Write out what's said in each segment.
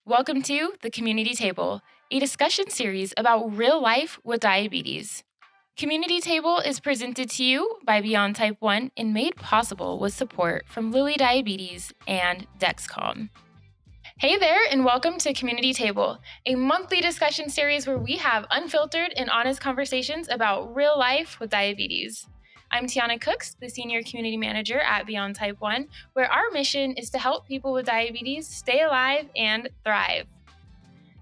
Welcome to The Community Table, a discussion series about real life with diabetes. Community Table is presented to you by Beyond Type 1 and made possible with support from Lilly Diabetes and Dexcom. Hey there, and welcome to Community Table, a monthly discussion series where we have unfiltered and honest conversations about real life with diabetes. I'm Tiana Cooks, the Senior Community Manager at Beyond Type 1, where our mission is to help people with diabetes stay alive and thrive.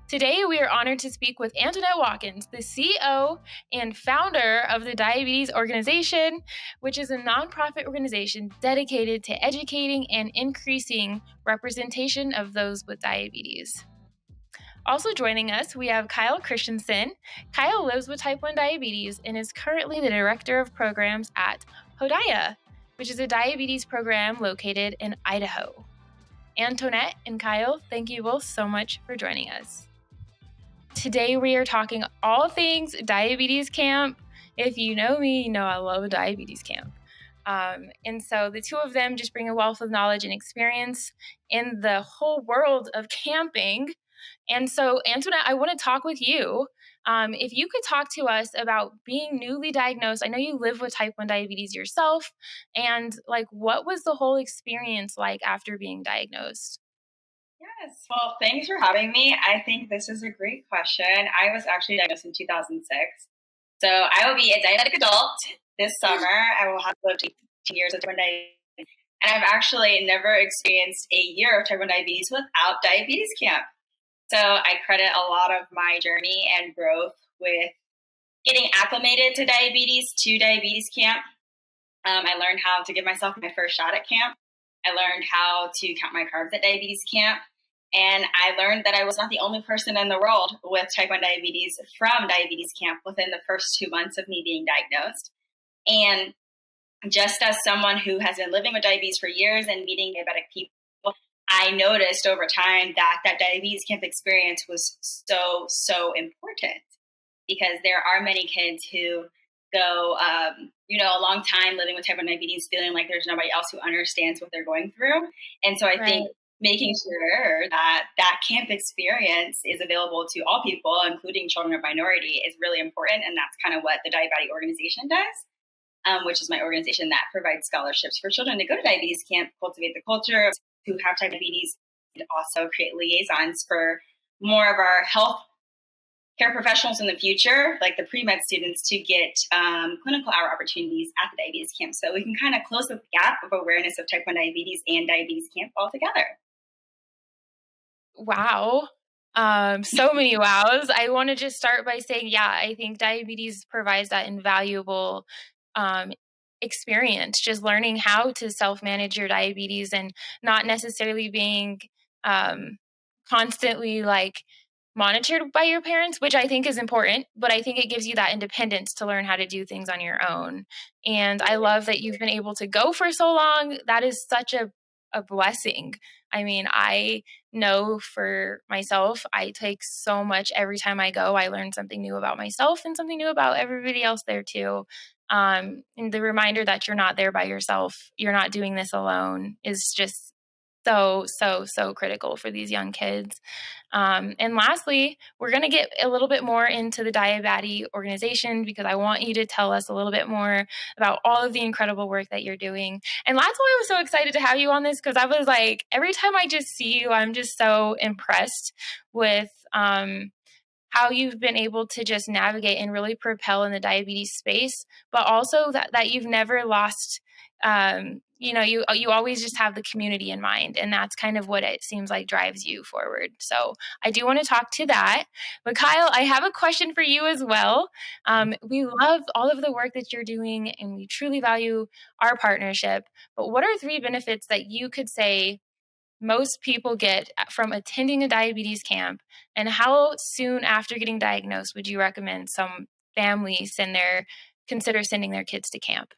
Today, we are honored to speak with Antoinette Watkins, the CEO and founder of the Diabetes Organization, which is a nonprofit organization dedicated to educating and increasing representation of those with diabetes. Also joining us, we have Kyle Christensen. Kyle lives with type 1 diabetes and is currently the Director of Programs at Hodia, which is a diabetes program located in Idaho. Antoinette and Kyle, thank you both so much for joining us. Today we are talking all things diabetes camp. If you know me, you know I love a diabetes camp. And so the two of them just bring a wealth of knowledge and experience in the whole world of camping. And so, Antoinette, I want to talk with you. If you could talk to us about being newly diagnosed. I know you live with type 1 diabetes yourself. And what was the whole experience like after being diagnosed? Yes, well, thanks for having me. I think this is a great question. I was actually diagnosed in 2006. So I will be a diabetic adult this summer. I will have lived 18 years of type 1 diabetes. And I've actually never experienced a year of type 1 diabetes without diabetes camp. So I credit a lot of my journey and growth with getting acclimated to diabetes camp. I learned how to give myself my first shot at camp. I learned how to count my carbs at diabetes camp. And I learned that I was not the only person in the world with type 1 diabetes from diabetes camp within the first 2 months of me being diagnosed. And just as someone who has been living with diabetes for years and meeting diabetic people, I noticed over time that diabetes camp experience was so important, because there are many kids who go, a long time living with type 1 diabetes, feeling like there's nobody else who understands what they're going through. And so I think making sure that camp experience is available to all people, including children of minority, is really important. And that's kind of what the Diabaddie organization does, which is my organization that provides scholarships for children to go to diabetes camp, cultivate the culture of who have type 1 diabetes, and also create liaisons for more of our health care professionals in the future, like the pre-med students, to get clinical hour opportunities at the diabetes camp. So we can kind of close the gap of awareness of type 1 diabetes and diabetes camp altogether. Wow. So many wows. I want to just start by saying, I think diabetes provides that invaluable experience, just learning how to self-manage your diabetes and not necessarily being constantly monitored by your parents, which I think is important, but I think it gives you that independence to learn how to do things on your own. And I love that you've been able to go for so long. That is such a blessing. I mean, I know for myself, I take so much every time I go. I learn something new about myself and something new about everybody else there too. And the reminder that you're not there by yourself, you're not doing this alone, is just so critical for these young kids. And lastly, we're going to get a little bit more into the Diabaddie organization, because I want you to tell us a little bit more about all of the incredible work that you're doing. And that's why I was so excited to have you on this, because I was like, every time I just see you, I'm just so impressed with how you've been able to just navigate and really propel in the diabetes space, but also that you've never lost, you always just have the community in mind. And that's kind of what it seems like drives you forward. So I do want to talk to that. But Kyle, I have a question for you as well. We love all of the work that you're doing, and we truly value our partnership. But what are 3 benefits that you could say most people get from attending a diabetes camp, and how soon after getting diagnosed would you recommend some families consider sending their kids to camp?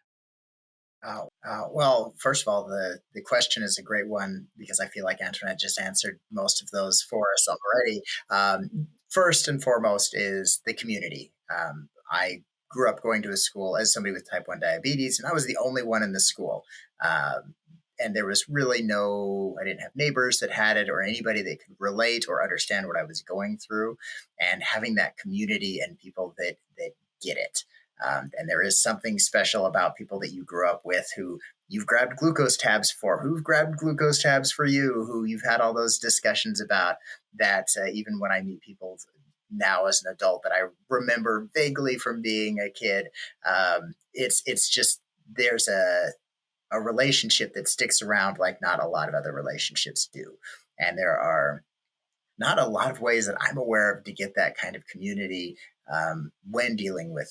Well, first of all, the question is a great one, because I feel like Antoinette just answered most of those for us already. First and foremost is the community. I grew up going to a school as somebody with type 1 diabetes, and I was the only one in the school. and there was really I didn't have neighbors that had it or anybody that could relate or understand what I was going through. And having that community and people that get it. And there is something special about people that you grew up with who you've grabbed glucose tabs for, who've grabbed glucose tabs for you, who you've had all those discussions about that even when I meet people now as an adult that I remember vaguely from being a kid, it's just there's a relationship that sticks around like not a lot of other relationships do. And there are not a lot of ways that I'm aware of to get that kind of community when dealing with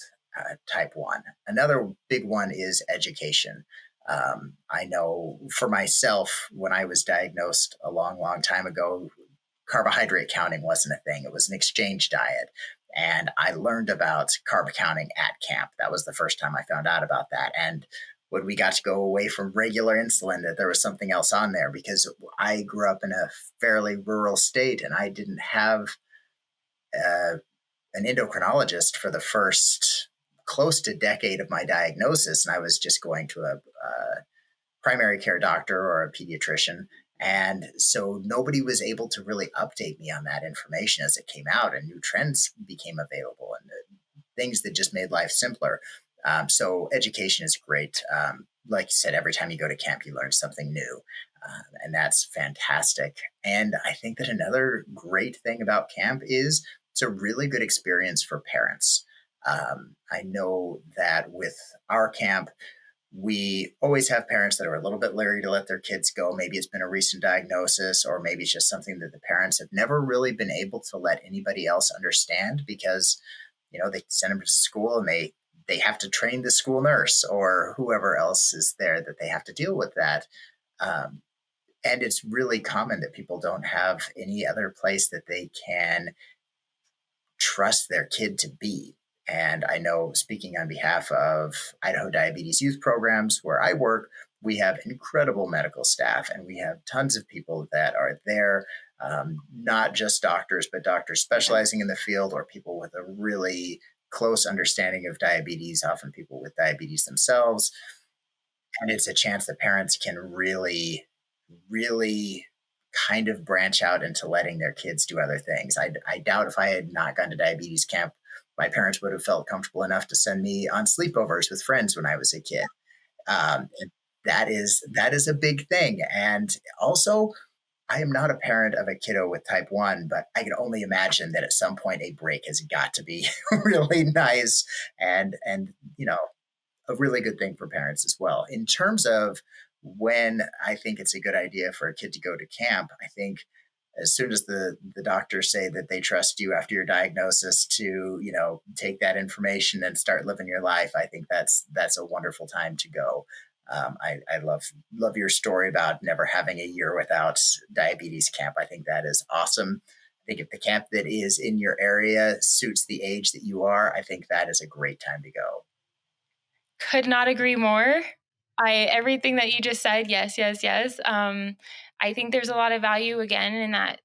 type 1. Another big one is education. I know for myself, when I was diagnosed a long, long time ago, carbohydrate counting wasn't a thing. It was an exchange diet. And I learned about carb counting at camp. That was the first time I found out about that. And when we got to go away from regular insulin, that there was something else on there, because I grew up in a fairly rural state and I didn't have an endocrinologist for the first close to decade of my diagnosis. And I was just going to a primary care doctor or a pediatrician. And so nobody was able to really update me on that information as it came out, and new trends became available and things that just made life simpler. So education is great. Like you said, every time you go to camp, you learn something new. And that's fantastic. And I think that another great thing about camp is it's a really good experience for parents. I know that with our camp, we always have parents that are a little bit leery to let their kids go. Maybe it's been a recent diagnosis, or maybe it's just something that the parents have never really been able to let anybody else understand, because, they send them to school and they have to train the school nurse or whoever else is there that they have to deal with that. And it's really common that people don't have any other place that they can trust their kid to be. And I know, speaking on behalf of Idaho Diabetes Youth Programs, where I work, we have incredible medical staff, and we have tons of people that are there, not just doctors, but doctors specializing in the field or people with a really close understanding of diabetes, often people with diabetes themselves. And it's a chance that parents can really, really kind of branch out into letting their kids do other things. I doubt if I had not gone to diabetes camp, my parents would have felt comfortable enough to send me on sleepovers with friends when I was a kid. And that is a big thing. And also, I am not a parent of a kiddo with type 1, but I can only imagine that at some point a break has got to be really nice and a really good thing for parents as well. In terms of when I think it's a good idea for a kid to go to camp, I think as soon as the doctors say that they trust you after your diagnosis to, take that information and start living your life, I think that's a wonderful time to go. I love your story about never having a year without diabetes camp. I think that is awesome. I think if the camp that is in your area suits the age that you are, I think that is a great time to go. Could not agree more. Everything that you just said, yes, yes, yes. I think there's a lot of value again in that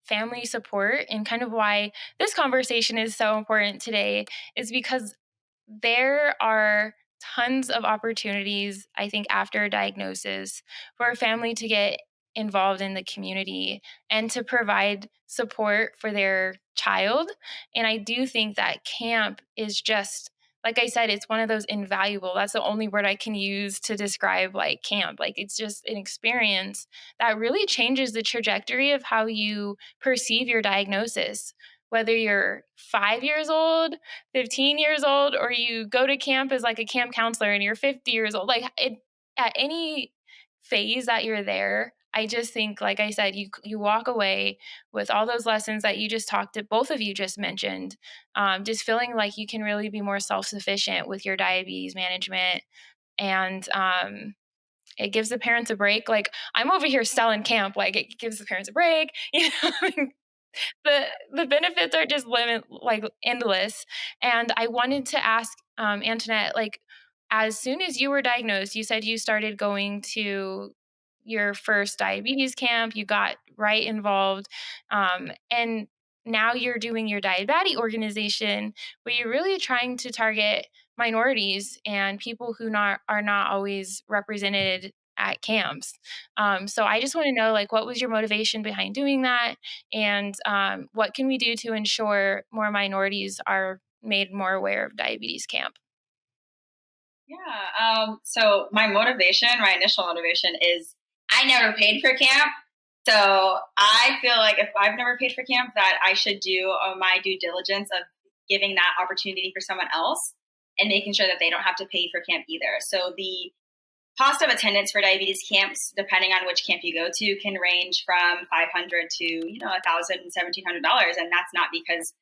family support, and kind of why this conversation is so important today is because there are tons of opportunities, I think, after a diagnosis for a family to get involved in the community and to provide support for their child. And I do think that camp is just, like I said, it's one of those invaluable. That's the only word I can use to describe like camp. Like it's just an experience that really changes the trajectory of how you perceive your diagnosis. Whether you're 5 years old, 15 years old, or you go to camp as like a camp counselor and you're 50 years old, at any phase that you're there, I just think, like I said, you walk away with all those lessons that you just talked to, both of you just mentioned, just feeling like you can really be more self-sufficient with your diabetes management. And it gives the parents a break. Like I'm over here selling camp, like it gives the parents a break, the benefits are just endless. And I wanted to ask Antoinette, like, as soon as you were diagnosed, you said you started going to your first diabetes camp, you got right involved, and now you're doing your Diabaddie organization, where you're really trying to target minorities and people who are not always represented at camps. So I just want to know, like, what was your motivation behind doing that? And what can we do to ensure more minorities are made more aware of diabetes camp? Yeah. So my initial motivation is I never paid for camp. So I feel like if I've never paid for camp, that I should do my due diligence of giving that opportunity for someone else and making sure that they don't have to pay for camp either. So the cost of attendance for diabetes camps, depending on which camp you go to, can range from $500 to $1,000, $1,700, and that's not because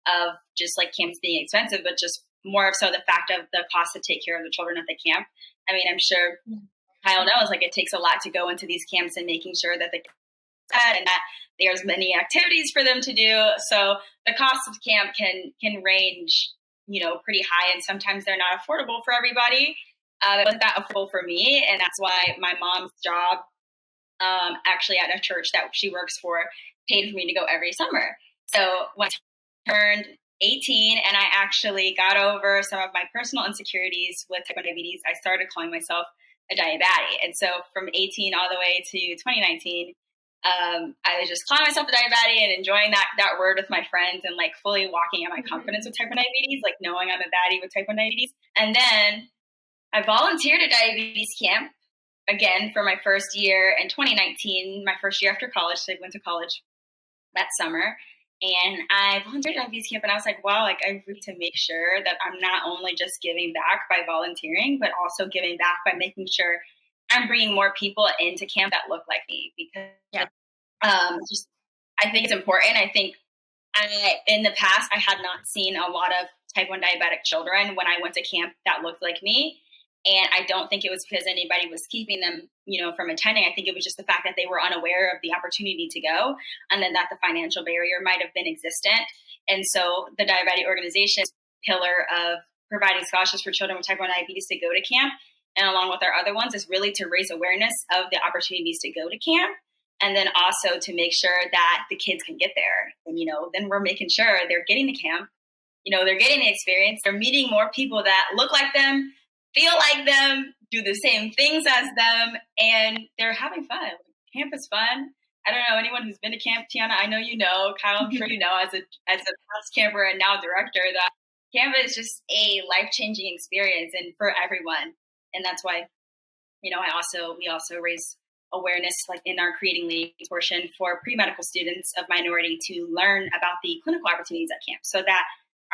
of just like camps being expensive, but just more of so the fact of the cost to take care of the children at the camp. I mean, I'm sure Kyle knows like it takes a lot to go into these camps and making sure that the and that there's many activities for them to do. So the cost of camp can range, pretty high, and sometimes they're not affordable for everybody. It wasn't that affordable for me, and that's why my mom's job, actually at a church that she works for, paid for me to go every summer. So when I turned 18 and I actually got over some of my personal insecurities with type 1 diabetes, I started calling myself a Diabaddie. And so from 18 all the way to 2019, I was just calling myself a Diabaddie and enjoying that word with my friends and like fully walking in my confidence with type 1 diabetes, like knowing I'm a baddie with type 1 diabetes. And then I volunteered at diabetes camp again for my first year in 2019, my first year after college. So I went to college that summer. And I volunteered at diabetes camp, and I was like, wow, like I need to make sure that I'm not only just giving back by volunteering, but also giving back by making sure I'm bringing more people into camp that look like me. Because I think it's important. I think in the past, I had not seen a lot of type 1 diabetic children when I went to camp that looked like me. And I don't think it was because anybody was keeping them, from attending. I think it was just the fact that they were unaware of the opportunity to go, and then that the financial barrier might have been existent. And so the Diabetes organization's pillar of providing scholarships for children with type 1 diabetes to go to camp, and along with our other ones, is really to raise awareness of the opportunities to go to camp. And then also to make sure that the kids can get there. And, then we're making sure they're getting the camp, they're getting the experience. They're meeting more people that look like them, feel like them, do the same things as them, and they're having fun. Camp is fun. I don't know anyone who's been to camp. Tiana, I know you know. Kyle, I'm sure you know as a past camper and now director that camp is just a life-changing experience and for everyone. And that's why, we also raise awareness like in our Creating Leads portion for pre-medical students of minority to learn about the clinical opportunities at camp so that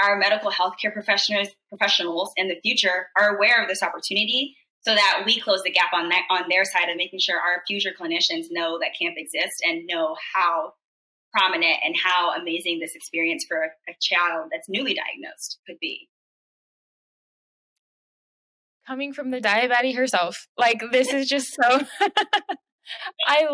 our medical healthcare professionals in the future are aware of this opportunity so that we close the gap on their side of making sure our future clinicians know that camp exists and know how prominent and how amazing this experience for a child that's newly diagnosed could be. Coming from the Diabaddie herself, like this is just so I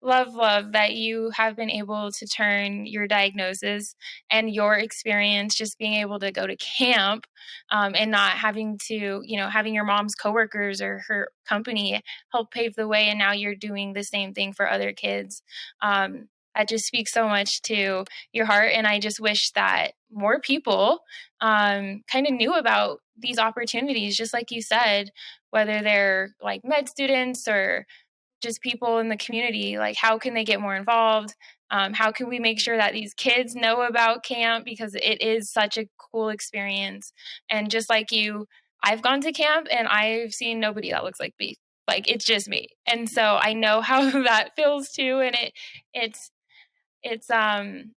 love that you have been able to turn your diagnosis and your experience just being able to go to camp and not having to, having your mom's coworkers or her company help pave the way. And now you're doing the same thing for other kids. That just speaks so much to your heart. And I just wish that more people kind of knew about these opportunities, just like you said, whether they're like med students or just people in the community, like how can they get more involved? How can we make sure that these kids know about camp because it is such a cool experience? And just like you, I've gone to camp and I've seen nobody that looks like me. Like it's just me. And so I know how that feels too. And it's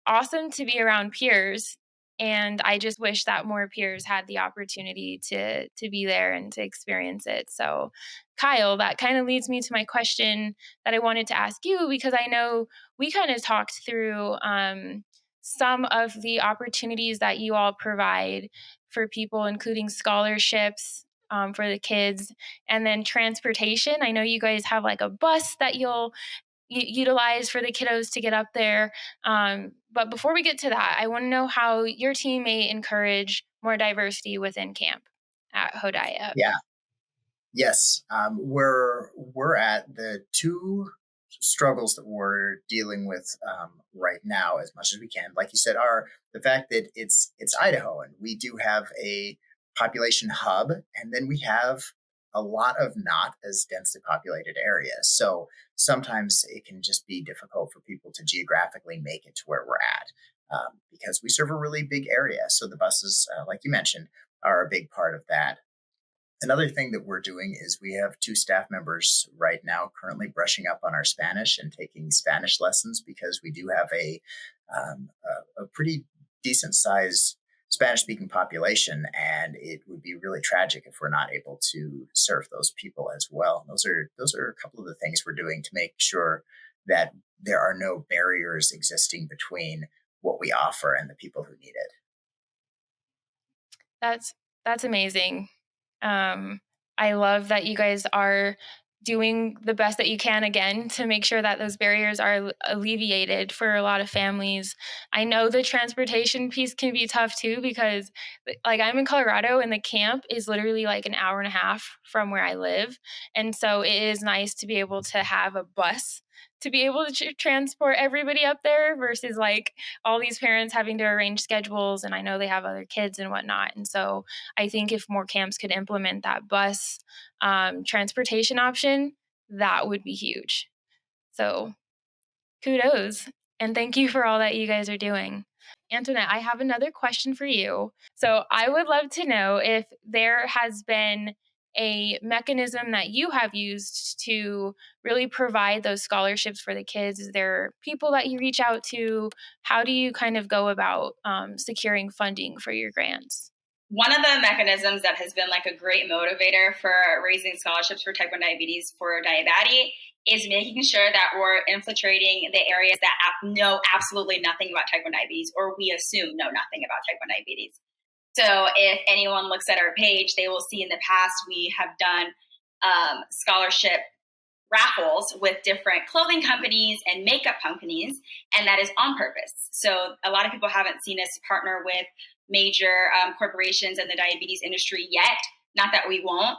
awesome to be around peers, and I just wish that more peers had the opportunity to be there and to experience it. So Kyle, that kind of leads me to my question that I wanted to ask you, because I know we kind of talked through some of the opportunities that you all provide for people, including scholarships for the kids, and then transportation. I know you guys have like a bus that you'll utilize for the kiddos to get up there. But before we get to that, I want to know how your team may encourage more diversity within camp at Hodia. Yeah. Yes. We're at the two struggles that we're dealing with right now as much as we can. Like you said, are the fact that it's Idaho and we do have a population hub, and then we have a lot of not as densely populated areas. So sometimes it can just be difficult for people to geographically make it to where we're at, because we serve a really big area. So the buses, like you mentioned, are a big part of that. Another thing that we're doing is we have 2 staff members right now currently brushing up on our Spanish and taking Spanish lessons, because we do have a pretty decent sized Spanish speaking population, and it would be really tragic if we're not able to serve those people as well. Those are a couple of the things we're doing to make sure that there are no barriers existing between what we offer and the people who need it. That's amazing. I love that you guys are doing the best that you can again to make sure that those barriers are alleviated for a lot of families. I know the transportation piece can be tough too, because like I'm in Colorado and the camp is literally like an hour and a half from where I live. And so it is nice to be able to have a bus to be able to transport everybody up there versus like all these parents having to arrange schedules. And I know they have other kids and whatnot. And so I think if more camps could implement that bus transportation option, that would be huge. So kudos. And thank you for all that you guys are doing. Antoinette, I have another question for you. So I would love to know if there has been a mechanism that you have used to really provide those scholarships for the kids. Is there people that you reach out to? How do you kind of go about securing funding for your grants? One of the mechanisms that has been like a great motivator for raising scholarships for type 1 diabetes for Diabaddie is making sure that we're infiltrating the areas that know absolutely nothing about type 1 diabetes, or we assume know nothing about type 1 diabetes. So if anyone looks at our page, they will see in the past we have done scholarship raffles with different clothing companies and makeup companies, and that is on purpose. So a lot of people haven't seen us partner with major corporations in the diabetes industry yet. Not that we won't,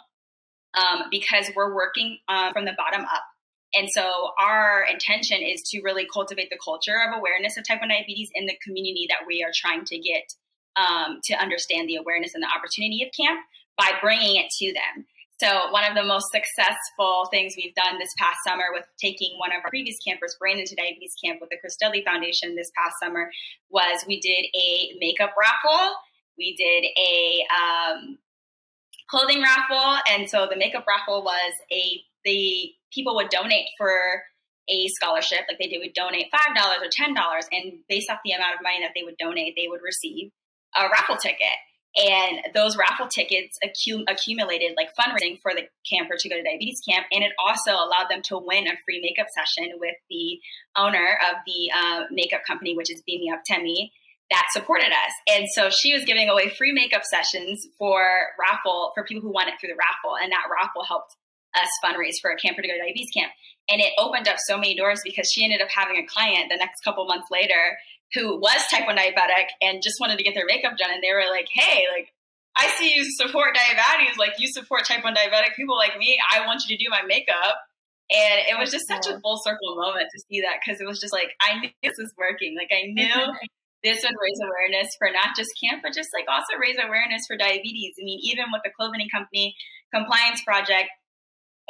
because we're working from the bottom up. And so our intention is to really cultivate the culture of awareness of type 1 diabetes in the community that we are trying to get to understand the awareness and the opportunity of camp by bringing it to them. So one of the most successful things we've done this past summer with taking one of our previous campers, Brandon, to diabetes camp with the Christelli Foundation this past summer was we did a makeup raffle. We did a clothing raffle. And so the makeup raffle was the people would donate for a scholarship. Like they would donate $5 or $10. And based off the amount of money that they would donate, they would receive a raffle ticket. And those raffle tickets accumulated like fundraising for the camper to go to diabetes camp. And it also allowed them to win a free makeup session with the owner of the makeup company, which is Beam Me Up Temi, that supported us. And so she was giving away free makeup sessions for people who won it through the raffle. And that raffle helped us fundraise for a camper to go to diabetes camp. And it opened up so many doors because she ended up having a client the next couple months later who was type 1 diabetic and just wanted to get their makeup done. And they were like, hey, like, I see you support Diabaddie. Like, you support type 1 diabetic people like me. I want you to do my makeup. And it was just such a full circle moment to see that, because it was just like, I knew this was working. Like, I knew this would raise awareness for not just camp, but just like also raise awareness for diabetes. I mean, even with the clothing company, Compliance Project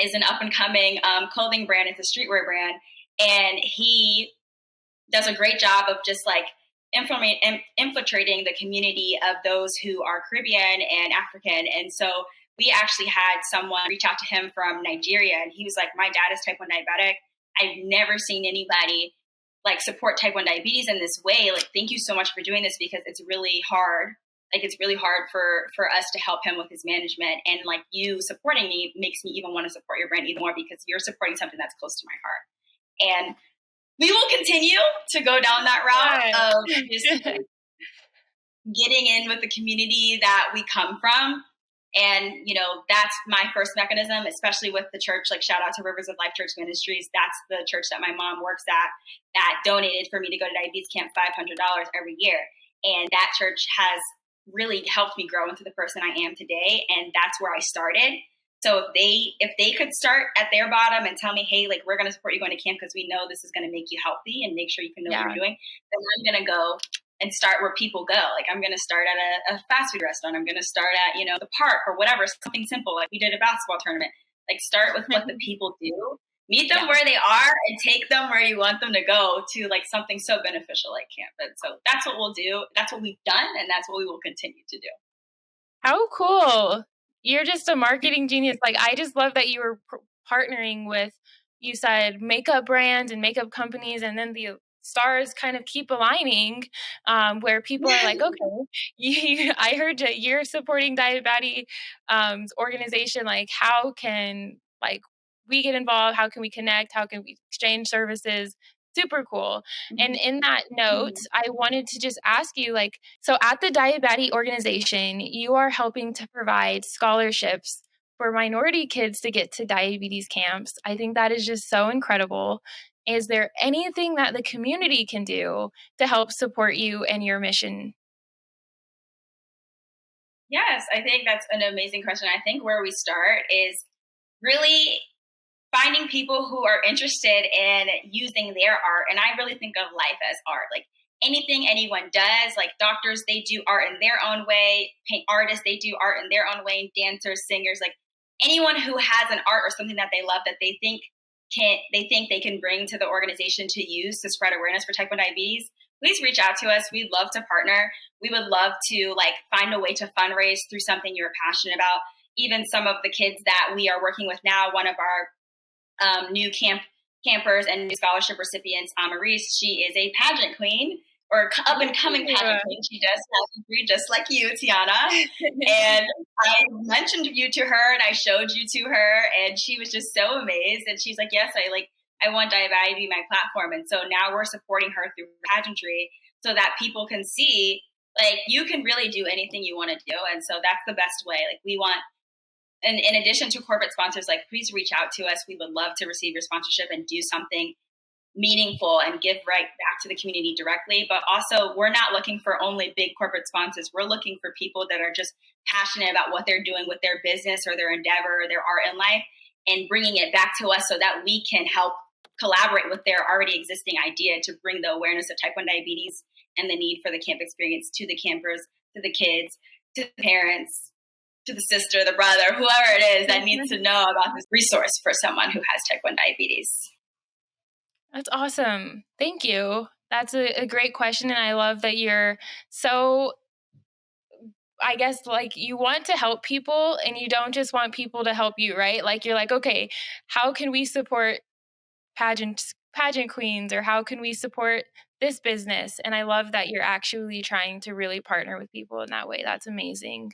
is an up and coming clothing brand. It's a streetwear brand. And he does a great job of just like infiltrating the community of those who are Caribbean and African. And so we actually had someone reach out to him from Nigeria, and he was like, my dad is type 1 diabetic. I've never seen anybody like support type 1 diabetes in this way. Like, thank you so much for doing this, because it's really hard. Like, it's really hard for us to help him with his management. And like, you supporting me makes me even want to support your brand even more, because you're supporting something that's close to my heart. And we will continue to go down that route of just getting in with the community that we come from. And, you know, that's my first mechanism, especially with the church. Like, shout out to Rivers of Life Church Ministries. That's the church that my mom works at, that donated for me to go to diabetes camp $500 every year. And that church has really helped me grow into the person I am today. And that's where I started. So if they could start at their bottom and tell me, hey, like, we're going to support you going to camp because we know this is going to make you healthy and make sure you can know what you're doing, then I'm going to go and start where people go. Like, I'm going to start at a fast food restaurant. I'm going to start at, the park or whatever, something simple. Like we did a basketball tournament. Like, start with what the people do, meet them where they are, and take them where you want them to go to, like, something so beneficial like camp. And so that's what we'll do. That's what we've done. And that's what we will continue to do. How cool. You're just a marketing genius. Like, I just love that you were partnering with, you said, makeup brands and makeup companies, and then the stars kind of keep aligning, where people are like, okay, I heard that you're supporting Diabaddie organization. Like, how can, like, we get involved? How can we connect? How can we exchange services? Super cool. And in that note, I wanted to just ask you, like, so at the Diabaddie organization, you are helping to provide scholarships for minority kids to get to diabetes camps. I think that is just so incredible. Is there anything that the community can do to help support you and your mission? Yes, I think that's an amazing question. I think where we start is really finding people who are interested in using their art. And I really think of life as art. Like, anything anyone does, like doctors, they do art in their own way. Paint artists, they do art in their own way. Dancers, singers, like anyone who has an art or something that they love that they think they can bring to the organization to use to spread awareness for type 1 diabetes, please reach out to us. We'd love to partner. We would love to, like, find a way to fundraise through something you're passionate about. Even some of the kids that we are working with now, one of our new campers and new scholarship recipients, Maurice. She is a pageant queen, or up and coming pageant queen. She does pageantry just like you, Tiana. And I mentioned you to her, and I showed you to her, and she was just so amazed. And she's like, "Yes, I want Diabaddie to be my platform." And so now we're supporting her through pageantry so that people can see, like, you can really do anything you want to do. And so that's the best way. Like, we want. And in addition to corporate sponsors, like, please reach out to us. We would love to receive your sponsorship and do something meaningful and give right back to the community directly. But also, we're not looking for only big corporate sponsors. We're looking for people that are just passionate about what they're doing with their business or their endeavor or their art in life, and bringing it back to us so that we can help collaborate with their already existing idea to bring the awareness of type 1 diabetes and the need for the camp experience to the campers, to the kids, to the parents, to the sister, the brother, whoever it is that needs to know about this resource for someone who has type 1 diabetes. That's awesome. Thank you. That's a great question. And I love that you're so, I guess, like, you want to help people and you don't just want people to help you, right? Like, you're like, okay, how can we support pageant queens, or how can we support this business? And I love that you're actually trying to really partner with people in that way. That's amazing.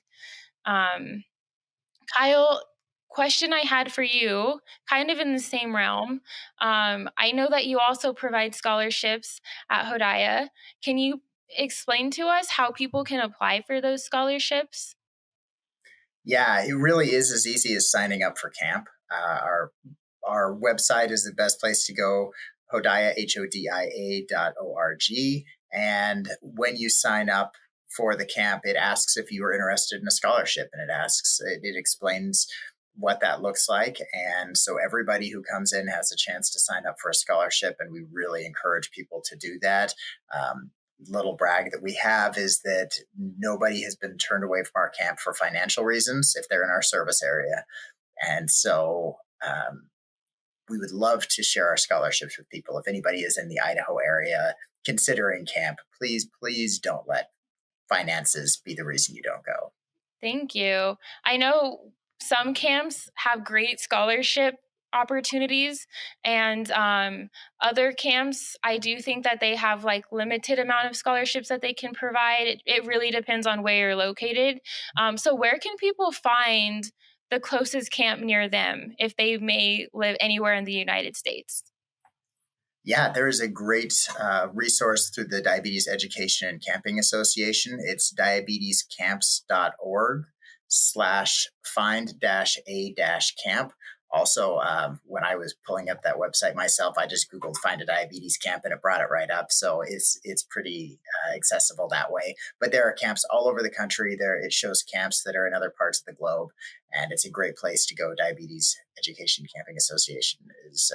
Kyle, question I had for you, kind of in the same realm. I know that you also provide scholarships at Hodia. Can you explain to us how people can apply for those scholarships? Yeah, it really is as easy as signing up for camp. Our website is the best place to go, Hodia, HODIA.org. And when you sign up for the camp, it asks if you are interested in a scholarship, and it explains what that looks like. And so everybody who comes in has a chance to sign up for a scholarship, and we really encourage people to do that. Little brag that we have is that nobody has been turned away from our camp for financial reasons if they're in our service area. And so we would love to share our scholarships with people. If anybody is in the Idaho area considering camp, please don't let finances be the reason you don't go. Thank you. I know some camps have great scholarship opportunities, and other camps, I do think that they have, like, limited amount of scholarships that they can provide. It really depends on where you're located. So where can people find the closest camp near them if they may live anywhere in the United States? Yeah, there is a great resource through the Diabetes Education and Camping Association. It's diabetescamps.org/find-a-camp. Also, when I was pulling up that website myself, I just Googled "find a diabetes camp" and it brought it right up. So it's pretty accessible that way. But there are camps all over the country. It shows camps that are in other parts of the globe, and it's a great place to go. Diabetes Education Camping Association is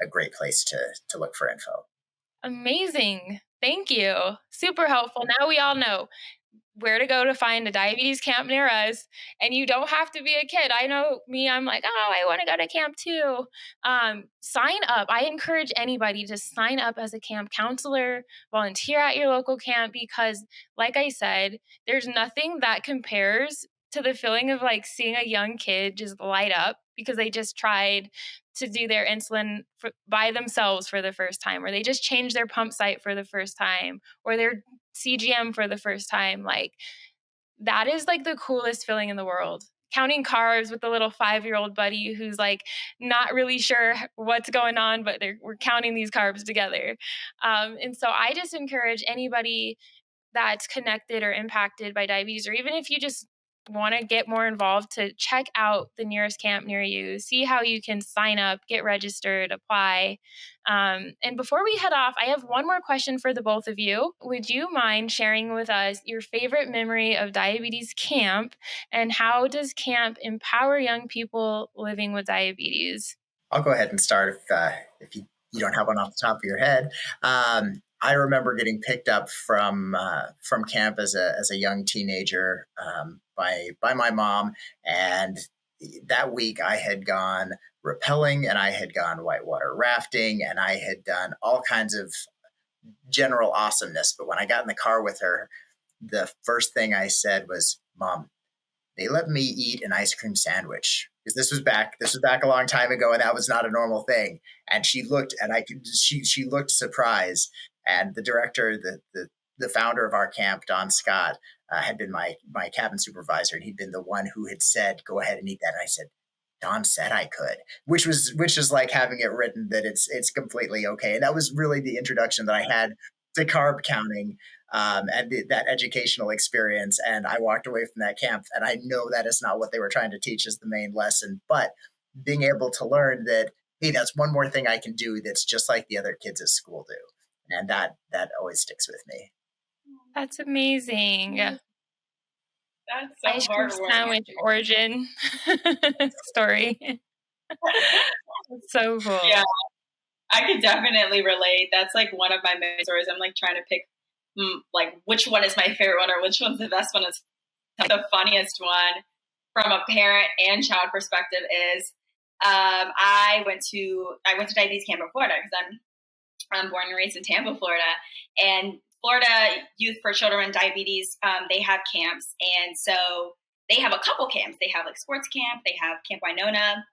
a great place to look for info. Amazing. Thank you. Super helpful. Now we all know where to go to find a diabetes camp near us. And you don't have to be a kid. I know me, I'm like, oh, I want to go to camp too. Sign up. I encourage anybody to sign up as a camp counselor, volunteer at your local camp, because like I said, there's nothing that compares to the feeling of like seeing a young kid just light up because they just tried to do their insulin by themselves for the first time, or they just changed their pump site for the first time, or their CGM for the first time. Like, that is like the coolest feeling in the world. Counting carbs with a little 5-year-old buddy who's like not really sure what's going on, but we're counting these carbs together. And so I just encourage anybody that's connected or impacted by diabetes, or even if you just want to get more involved, to check out the nearest camp near you, see how you can sign up, get registered, apply. And before we head off, I have one more question for the both of you. Would you mind sharing with us your favorite memory of diabetes camp, and how does camp empower young people living with diabetes? I'll go ahead and start if you don't have one off the top of your head. I remember getting picked up from camp as a young teenager by my mom, and that week I had gone rappelling, and I had gone whitewater rafting, and I had done all kinds of general awesomeness. But when I got in the car with her, the first thing I said was, "Mom, they let me eat an ice cream sandwich," because this was back a long time ago, and that was not a normal thing. And she looked, and she looked surprised. And the director, the founder of our camp, Don Scott, had been my cabin supervisor, and he'd been the one who had said, "Go ahead and eat that." And I said, "Don said I could," which is like having it written that it's completely okay. And that was really the introduction that I had to carb counting, and that educational experience. And I walked away from that camp, and I know that is not what they were trying to teach as the main lesson, but being able to learn that, hey, that's one more thing I can do that's just like the other kids at school do, and that always sticks with me. That's amazing. That's so Ice cream heartwarming. sandwich origin story. That's so cool. Yeah, I could definitely relate. That's like one of my main stories. I'm like trying to pick like which one is my favorite one or which one's the best one. Is the funniest one from a parent and child perspective is I went to diabetes camp in Florida because I'm born and raised in Tampa, Florida, and Florida Youth for Children with Diabetes, they have camps. And so they have a couple camps. They have like sports camp. They have Camp Winona,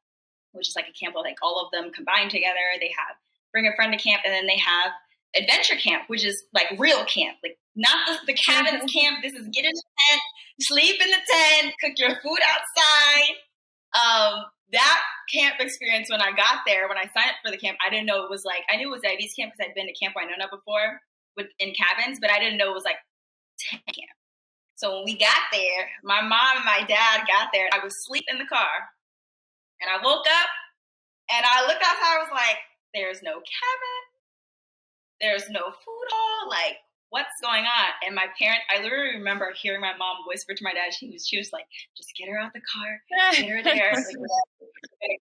which is like a camp of like all of them combined together. They have Bring a Friend to Camp. And then they have Adventure Camp, which is like real camp, like not the cabins camp. This is get in the tent, sleep in the tent, cook your food outside. That camp experience, when I got there, when I signed up for the camp, I didn't know it was like, I knew it was diabetes camp because I'd been to Camp Winona before in cabins, but I didn't know it was like tent camp. So when we got there, my mom and my dad got there, I was asleep in the car, and I woke up and I looked outside, I was like, there's no cabin, there's no food hall, like what's going on? And my parents, I literally remember hearing my mom whisper to my dad, she was like, just get her out the car, get her there, like,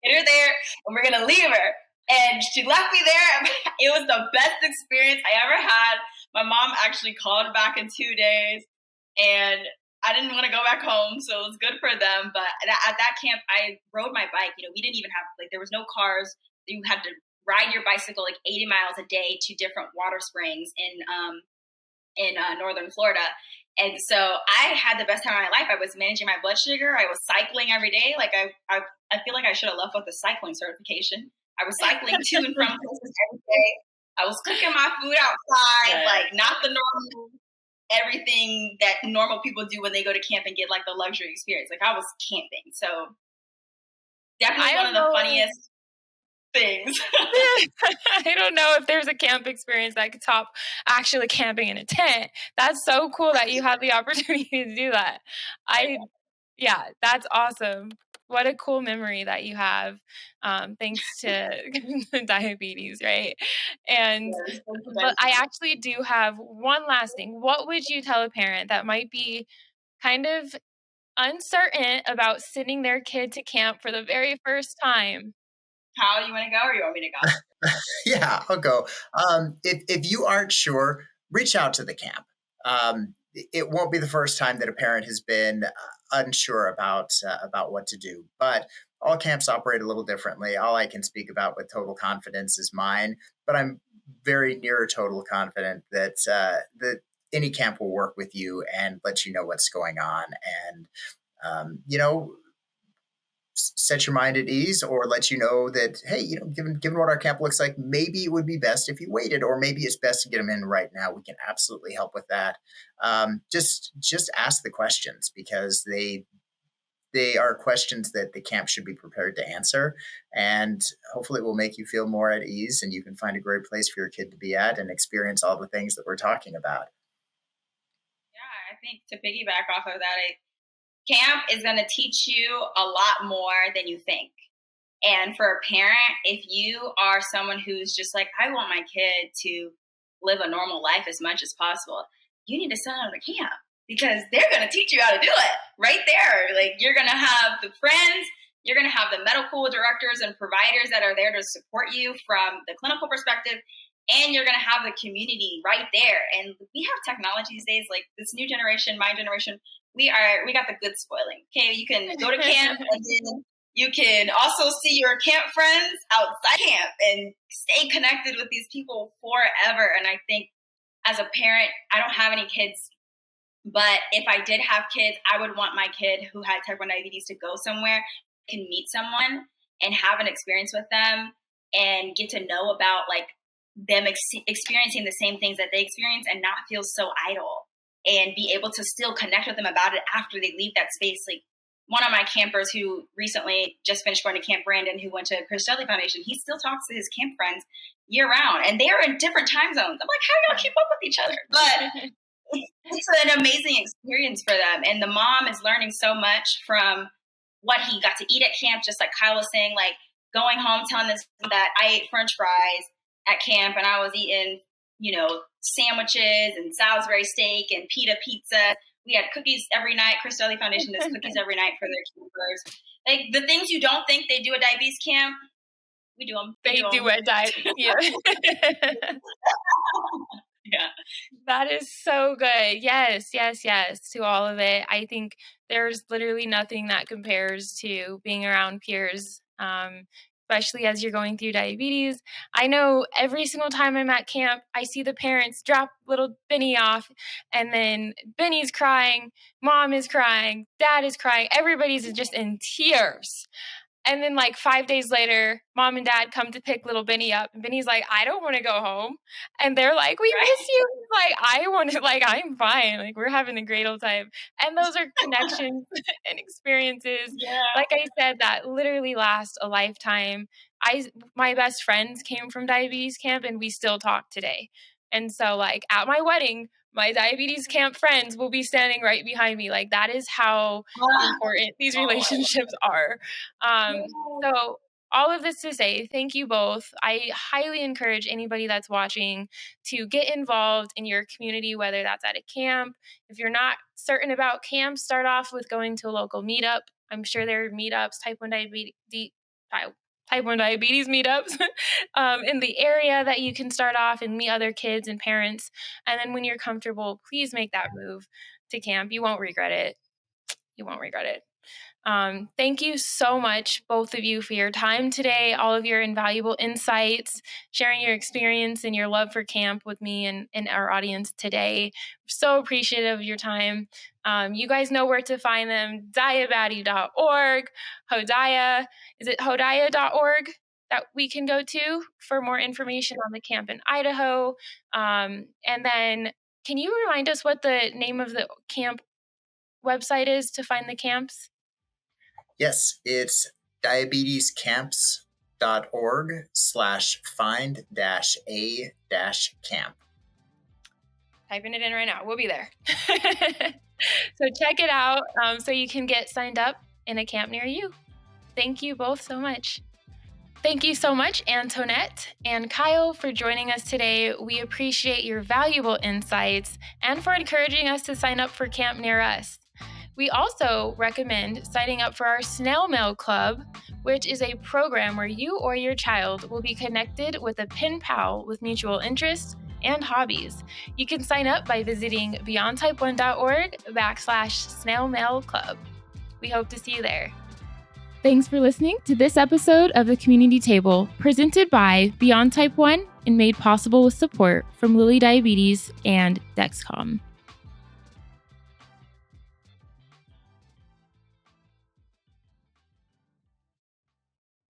get her there, and we're gonna leave her. And she left me there. It was the best experience I ever had. My mom actually called back in 2 days, and I didn't want to go back home, so it was good for them. But at that camp, I rode my bike. You know, we didn't even have, like, there was no cars. You had to ride your bicycle like 80 miles a day to different water springs in northern Florida. And so I had the best time of my life. I was managing my blood sugar. I was cycling every day. Like I feel like I should have left with a cycling certification. I was cycling to and from places every day. I was cooking my food outside, like not the normal, everything that normal people do when they go to camp and get like the luxury experience. Like I was camping. So definitely one of the funniest things. I don't know if there's a camp experience that could top actually camping in a tent. That's so cool that you had the opportunity to do that. Yeah, that's awesome. What a cool memory that you have, thanks to diabetes, right? And but I actually do have one last thing. What would you tell a parent that might be kind of uncertain about sending their kid to camp for the very first time? How you want to go, or you want me to go? Yeah, I'll go. If you aren't sure, reach out to the camp. It won't be the first time that a parent has been unsure about what to do, but all camps operate a little differently. All I can speak about with total confidence is mine, but I'm very near total confident that that any camp will work with you and let you know what's going on, and set your mind at ease, or let you know that, hey, given what our camp looks like, maybe it would be best if you waited, or maybe it's best to get them in right now. We can absolutely help with that. Just ask the questions, because they are questions that the camp should be prepared to answer, and hopefully it will make you feel more at ease, and you can find a great place for your kid to be at and experience all the things that we're talking about. Yeah, I think to piggyback off of that, camp is going to teach you a lot more than you think. And for a parent, if you are someone who's just like, I want my kid to live a normal life as much as possible, you need to send them to camp, because they're going to teach you how to do it right there. Like, you're going to have the friends, you're going to have the medical directors and providers that are there to support you from the clinical perspective, and you're going to have the community right there. And we have technology these days, like this new generation, my generation, we got the good spoiling. Okay, you can go to camp, and then you can also see your camp friends outside camp and stay connected with these people forever. And I think as a parent, I don't have any kids, but if I did have kids, I would want my kid who had type 1 diabetes to go somewhere, can meet someone and have an experience with them and get to know about like them experiencing the same things that they experience, and not feel so idle, and be able to still connect with them about it after they leave that space. Like, one of my campers who recently just finished going to Camp Brandon, who went to Chris Dudley Foundation, he still talks to his camp friends year round, and they are in different time zones. I'm like, how do y'all keep up with each other? But it's an amazing experience for them. And the mom is learning so much from what he got to eat at camp, just like Kyle was saying, like going home, telling us that I ate French fries at camp, and I was eating, sandwiches and Salisbury steak and pita pizza. We had cookies every night. Chris Dudley Foundation does cookies every night for their campers. Like, the things you don't think they do at diabetes camp, we do them. They do at diabetes. Yeah. Yeah. That is so good. Yes, yes, yes to all of it. I think there's literally nothing that compares to being around peers, especially as you're going through diabetes. I know every single time I'm at camp, I see the parents drop little Benny off, and then Benny's crying, mom is crying, dad is crying, everybody's just in tears. And then like 5 days later, mom and dad come to pick little Benny up. And Benny's like, I don't want to go home. And they're like, we miss you. He's like, I want to, like, I'm fine. Like, we're having a great old time. And those are connections and experiences. Yeah. Like I said, that literally last a lifetime. My best friends came from diabetes camp, and we still talk today. And so like at my wedding, my diabetes camp friends will be standing right behind me. Like, that is how important these relationships are. So all of this to say, thank you both. I highly encourage anybody that's watching to get involved in your community, whether that's at a camp. If you're not certain about camps, start off with going to a local meetup. I'm sure there are meetups, type 1 diabetes meetups in the area that you can start off and meet other kids and parents. And then when you're comfortable, please make that move to camp. You won't regret it. You won't regret it. Thank you so much, both of you, for your time today, all of your invaluable insights, sharing your experience and your love for camp with me and our audience today. So appreciative of your time. You guys know where to find them: Diabaddie.org, Hodia. Is it Hodia.org that we can go to for more information on the camp in Idaho? And then can you remind us what the name of the camp website is to find the camps? Yes, it's diabetescamps.org/find-a-camp. Typing it in right now. We'll be there. So check it out so you can get signed up in a camp near you. Thank you both so much. Thank you so much, Antoinette and Kyle, for joining us today. We appreciate your valuable insights and for encouraging us to sign up for camp near us. We also recommend signing up for our Snail Mail Club, which is a program where you or your child will be connected with a pen pal with mutual interests and hobbies. You can sign up by visiting beyondtype1.org/snailmail club. We hope to see you there. Thanks for listening to this episode of the Community Table, presented by Beyond Type 1 and made possible with support from Lilly Diabetes and Dexcom.